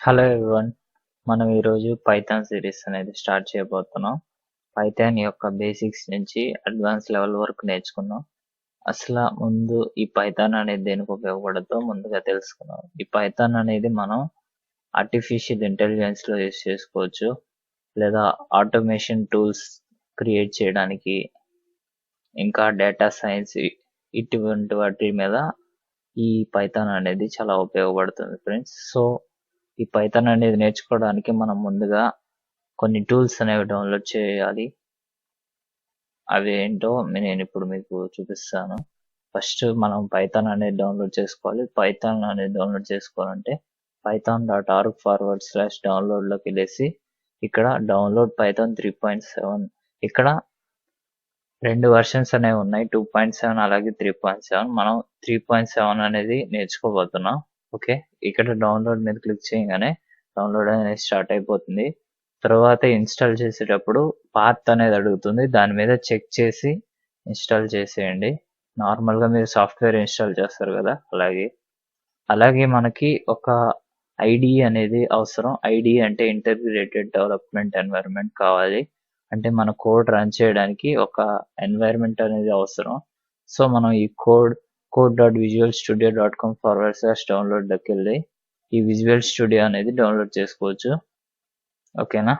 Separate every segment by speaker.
Speaker 1: Hello everyone. మనం ఈరోజు Python series అనేది స్టార్ట్ చేయబోతున్నాం. పైథాన్ యొక్క బేసిక్స్ నుంచి అడ్వాన్స్ లెవెల్ వరకు నేర్చుకున్నాం. అసలు ముందు ఈ పైథాన్ అనేది దేనికి ఉపయోగపడుతుందో ముందుగా తెలుసుకున్నాం. ఈ పైథాన్ అనేది మనం ఆర్టిఫిషియల్ ఇంటెలిజెన్స్ లో యూస్ చేసుకోవచ్చు, లేదా ఆటోమేషన్ టూల్స్ క్రియేట్ చేయడానికి, ఇంకా డేటా సైన్స్ ఇటువంటి వాటి మీద ఈ పైథాన్ అనేది చాలా ఉపయోగపడుతుంది ఫ్రెండ్స్. సో ఈ పైథాన్ అనేది నేర్చుకోవడానికి మనం ముందుగా కొన్ని టూల్స్ అనేవి డౌన్లోడ్ చేయాలి. అవి ఏంటో నేను ఇప్పుడు మీకు చూపిస్తాను. ఫస్ట్ మనం పైథాన్ అనేది డౌన్లోడ్ చేసుకోవాలి. పైథాన్ అనేది డౌన్లోడ్ చేసుకోవాలంటే python.org/download లోకి వెళ్ళేసి ఇక్కడ డౌన్లోడ్ పైథాన్ 3.7 ఇక్కడ 2 వెర్షన్స్ అనేవి ఉన్నాయి, 2.7 అలాగే 3.7. మనం 3.7 అనేది నేర్చుకోబోతున్నాం. ఓకే, ఇక్కడ డౌన్లోడ్ మీద క్లిక్ చేయగానే డౌన్లోడ్ అనేది స్టార్ట్ అయిపోతుంది. తర్వాత ఇన్స్టాల్ చేసేటప్పుడు పాత్ అనేది అడుగుతుంది, దాని మీద చెక్ చేసి ఇన్స్టాల్ చేసేయండి. నార్మల్గా మీరు సాఫ్ట్వేర్ ఇన్స్టాల్ చేస్తారు కదా, అలాగే మనకి ఒక ఐడిఈ అనేది అవసరం. ఐడిఈ అంటే ఇంటిగ్రేటెడ్ డెవలప్మెంట్ ఎన్వైరన్మెంట్ కావాలి. అంటే మన కోడ్ రన్ చేయడానికి ఒక ఎన్వైరన్మెంట్ అనేది అవసరం. సో మనం ఈ code.visualstudio.com/download లోకి వెళ్ళి ఈ విజువల్ స్టూడియో అనేది డౌన్లోడ్ చేసుకోవచ్చు. ఓకేనా,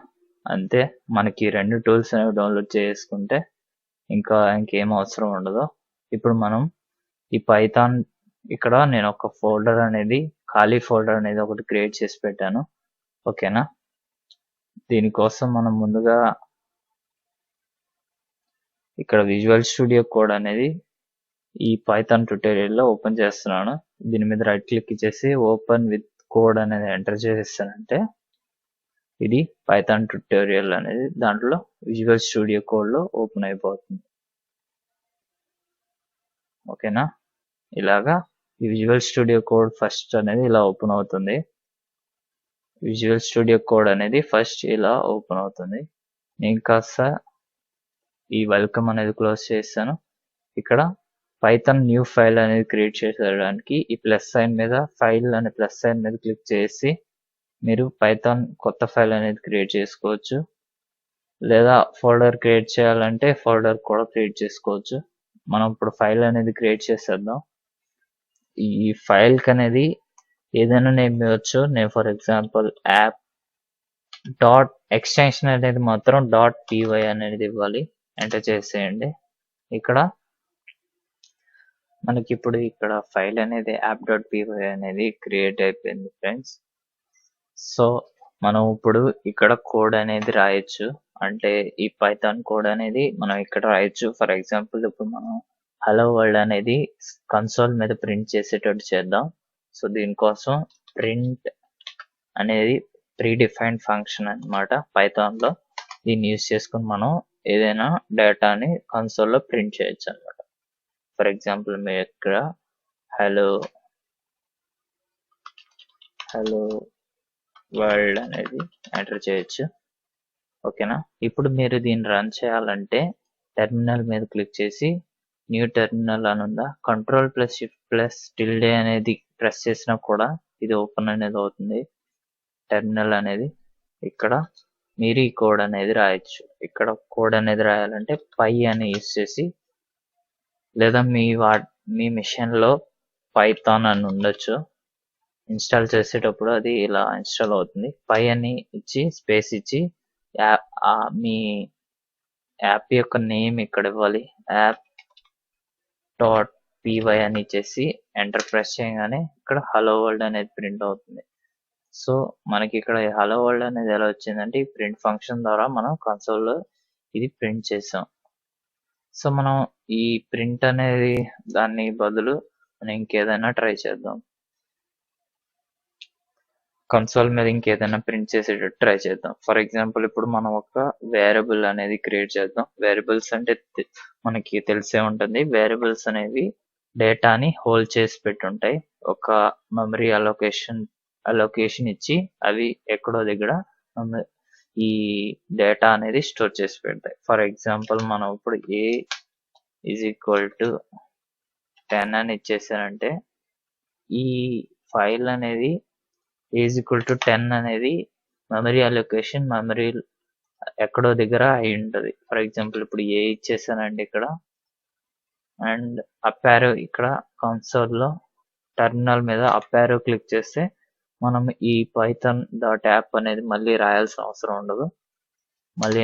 Speaker 1: అంతే. మనకి 2 టూల్స్ అనేవి డౌన్లోడ్ చేసుకుంటే ఇంకేం అవసరం ఉండదు. ఇప్పుడు మనం ఈ పైథాన్ ఇక్కడ నేను ఒక ఫోల్డర్ అనేది ఖాళీ ఫోల్డర్ అనేది ఒకటి క్రియేట్ చేసి పెట్టాను. ఓకేనా, దీనికోసం మనం ముందుగా ఇక్కడ విజువల్ స్టూడియో కోడ్ అనేది ఈ పైథాన్ ట్యుటోరియల్ లో ఓపెన్ చేస్తున్నాను. దీని మీద రైట్ క్లిక్ చేసి ఓపెన్ విత్ కోడ్ అనేది ఎంటర్ చేసేస్తానంటే ఇది పైథాన్ ట్యుటోరియల్ అనేది దాంట్లో విజువల్ స్టూడియో కోడ్ లో ఓపెన్ అయిపోతుంది. ఓకేనా, ఇలాగా ఈ విజువల్ స్టూడియో కోడ్ ఫస్ట్ అనేది ఇలా ఓపెన్ అవుతుంది. విజువల్ స్టూడియో కోడ్ అనేది ఫస్ట్ ఇలా ఓపెన్ అవుతుంది. నేను కాస్త ఈ వెల్కమ్ అనేది క్లోజ్ చేస్తాను. ఇక్కడ పైథాన్ న్యూ ఫైల్ అనేది క్రియేట్ చేసేయడానికి ఈ ప్లస్ సైన్ మీద ఫైల్ అనే ప్లస్ సైన్ మీద క్లిక్ చేసి మీరు పైథాన్ కొత్త ఫైల్ అనేది క్రియేట్ చేసుకోవచ్చు, లేదా ఫోల్డర్ క్రియేట్ చేయాలంటే ఫోల్డర్ కూడా క్రియేట్ చేసుకోవచ్చు. మనం ఇప్పుడు ఫైల్ అనేది క్రియేట్ చేసేద్దాం. ఈ ఫైల్ కి అనేది ఏదైనా నేమ్ ఇవ్వచ్చు. నేను for example app dot extension అనేది మాత్రం .py అనేది ఇవ్వాలి. ఎంటర్ చేసేయండి. ఇక్కడ మనకి ఇప్పుడు ఇక్కడ ఫైల్ అనేది app.py అనేది క్రియేట్ అయిపోయింది ఫ్రెండ్స్. సో మనం ఇప్పుడు ఇక్కడ కోడ్ అనేది రాయొచ్చు. అంటే ఈ పైథాన్ కోడ్ అనేది మనం ఇక్కడ రాయొచ్చు. ఫర్ ఎగ్జాంపుల్ ఇప్పుడు మనం హలో వరల్డ్ అనేది కన్సోల్ మీద ప్రింట్ చేసేటట్టు చేద్దాం. సో దీనికోసం ప్రింట్ అనేది ప్రీ డిఫైన్డ్ ఫంక్షన్ అన్నమాట పైథాన్ లో. దీన్ని యూజ్ చేసుకుని మనం ఏదైనా డేటాని కన్సోల్ లో ప్రింట్ చేయొచ్చు అన్నమాట. ఫర్ ఎగ్జాంపుల్ మీరు ఇక్కడ హలో వరల్డ్ అనేది ఎంటర్ చేయొచ్చు. ఓకేనా, ఇప్పుడు మీరు దీన్ని రన్ చేయాలంటే టెర్మినల్ మీద క్లిక్ చేసి న్యూ టెర్మినల్ అని ఉందా, Ctrl+Shift+tilde అనేది ప్రెస్ చేసినా కూడా ఇది ఓపెన్ అనేది అవుతుంది టెర్మినల్ అనేది. ఇక్కడ మీరు ఈ కోడ్ అనేది రాయొచ్చు. ఇక్కడ కోడ్ అనేది రాయాలంటే పై అని యూస్ చేసి, లేదా మీ మిషన్ లో పైథాన్ అని ఉండొచ్చు. ఇన్స్టాల్ చేసేటప్పుడు అది ఇలా ఇన్స్టాల్ అవుతుంది. పై అని ఇచ్చి స్పేస్ ఇచ్చి మీ యాప్ యొక్క నేమ్ ఇక్కడ ఇవ్వాలి. app.py అని ఇచ్చేసి ఎంటర్ ప్రెస్ చేయగానే ఇక్కడ హలో వరల్డ్ అనేది ప్రింట్ అవుతుంది. సో మనకి ఇక్కడ హలో వరల్డ్ అనేది ఎలా వచ్చిందంటే ఈ ప్రింట్ ఫంక్షన్ ద్వారా మనం కన్సోల్ లో ఇది ప్రింట్ చేసాం. సో మనం ఈ ప్రింట్ అనేది దాని బదులు మనం ఇంకేదైనా ట్రై చేద్దాం. కన్సోల్ మీద ఇంకేదైనా ప్రింట్ చేసేటట్టు ట్రై చేద్దాం. ఫర్ ఎగ్జాంపుల్ ఇప్పుడు మనం ఒక వేరియబుల్ అనేది క్రియేట్ చేద్దాం. వేరియబుల్స్ అంటే మనకి తెలిసే ఉంటుంది. వేరియబుల్స్ అనేవి డేటాని హోల్డ్ చేసి పెట్టుంటాయి. ఒక మెమరీ అలొకేషన్ ఇచ్చి అవి ఎక్కడో దగ్గర ఈ డేటా అనేది స్టోర్ చేసి పెడతాయి. ఫర్ ఎగ్జాంపుల్ మనం ఇప్పుడు a=10 అని ఇచ్చేసానంటే ఈ ఫైల్ అనేది ఈజ్ ఈక్వల్ టు 10 అనేది మెమరీ అలొకేషన్ మెమరీ ఎక్కడో దగ్గర అయి ఉంటుంది. ఫర్ ఎగ్జాంపుల్ ఇప్పుడు ఏ ఇచ్చేసానండి ఇక్కడ, అండ్ అప్ యారో ఇక్కడ కన్సోల్లో టెర్మినల్ మీద అప్ యారో క్లిక్ చేస్తే మనం ఈ పైథాన్ డాట్ యాప్ అనేది మళ్ళీ రాయాల్సిన అవసరం ఉండదు. మళ్ళీ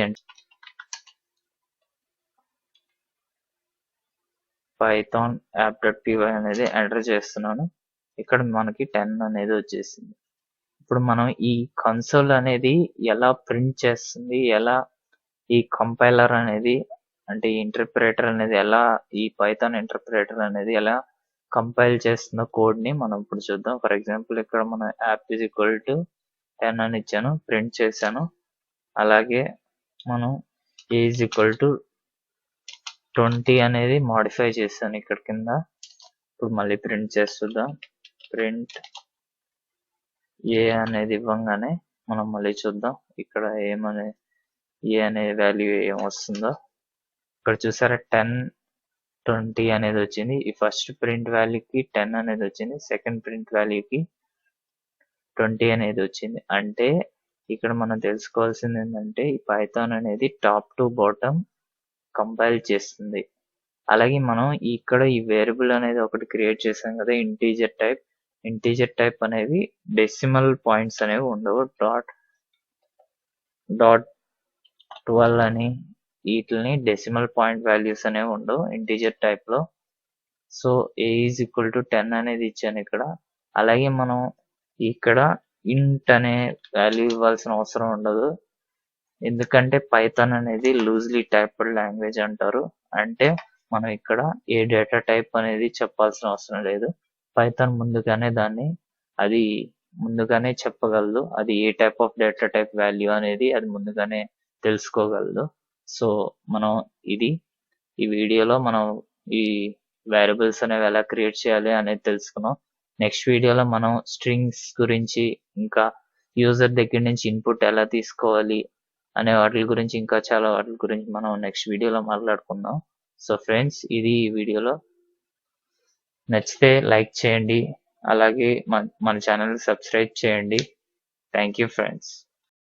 Speaker 1: పైథాన్ యాప్.py అనేది ఎంటర్ చేస్తున్నాను. ఇక్కడ మనకి 10 అనేది వచ్చేసింది. ఇప్పుడు మనం ఈ కన్సోల్ అనేది ఎలా ప్రింట్ చేస్తుంది, ఎలా ఈ కంపైలర్ అనేది అంటే ఈ ఇంటర్ప్రిటర్ అనేది ఎలా ఈ పైథాన్ ఇంటర్ప్రిటర్ అనేది ఎలా కంపైల్ చేస్తున్న కోడ్ ని మనం ఇప్పుడు చూద్దాం. ఫర్ ఎగ్జాంపుల్ ఇక్కడ మనం యాప్ ఈజ్ ఈక్వల్ టు 10 అని ఇచ్చాను, ప్రింట్ చేశాను. అలాగే మనం ఏ ఈజ్ ఈక్వల్ టు 20 అనేది మాడిఫై చేశాను ఇక్కడ కింద. ఇప్పుడు మళ్ళీ ప్రింట్ చేస్తుందాం. ప్రింట్ ఏ అనేది ఇవ్వంగానే మనం మళ్ళీ చూద్దాం ఇక్కడ ఏమనే ఏ అనే వాల్యూ ఏం వస్తుందో. ఇక్కడ చూసారా 10 20 అనేది వచ్చింది. ఈ ఫస్ట్ ప్రింట్ వాల్యూకి 10 అనేది వచ్చింది, సెకండ్ ప్రింట్ వాల్యూకి 20 అనేది వచ్చింది. అంటే ఇక్కడ మనం తెలుసుకోవాల్సింది ఏంటంటే ఈ పైథాన్ అనేది టాప్ టు బాటమ్ కంపైల్ చేస్తుంది. అలాగే మనం ఇక్కడ ఈ వేరియబుల్ అనేది ఒకటి క్రియేట్ చేసాం కదా, ఇంటీజర్ టైప్ అనేవి డెసిమల్ పాయింట్స్ అనేవి ఉండవు. డాట్ 12 అని వీటిని డెసిమల్ పాయింట్ వాల్యూస్ అనేవి ఉండవు ఇంటీజర్ టైప్ లో. So A is equal to 10 అనేది ఇచ్చాను ఇక్కడ. అలాగే మనం ఇక్కడ ఇంట్ అనే వాల్యూ ఇవ్వాల్సిన అవసరం ఉండదు, ఎందుకంటే పైథాన్ అనేది లూజ్లీ టైప్డ్ లాంగ్వేజ్ అంటారు. అంటే మనం ఇక్కడ ఏ డేటా టైప్ అనేది చెప్పాల్సిన అవసరం లేదు. పైథాన్ అది ముందుగానే చెప్పగలదు, అది ఏ type of data type value అనేది అది ముందుగానే తెలుసుకోగలదు. సో మనం ఈ వీడియోలో మనం ఈ వేరియబుల్స్ అనేవి ఎలా క్రియేట్ చేయాలి అనేది తెలుసుకున్నాం. నెక్స్ట్ వీడియోలో మనం స్ట్రింగ్స్ గురించి, ఇంకా యూజర్ దగ్గర నుంచి ఇన్పుట్ ఎలా తీసుకోవాలి అనే వాటి గురించి, ఇంకా చాలా వాటి గురించి మనం నెక్స్ట్ వీడియోలో మాట్లాడుకుందాం. సో ఫ్రెండ్స్, ఇది ఈ వీడియోలో. నచ్చితే లైక్ చేయండి, అలాగే మన ఛానల్ సబ్స్క్రైబ్ చేయండి. Thank you friends.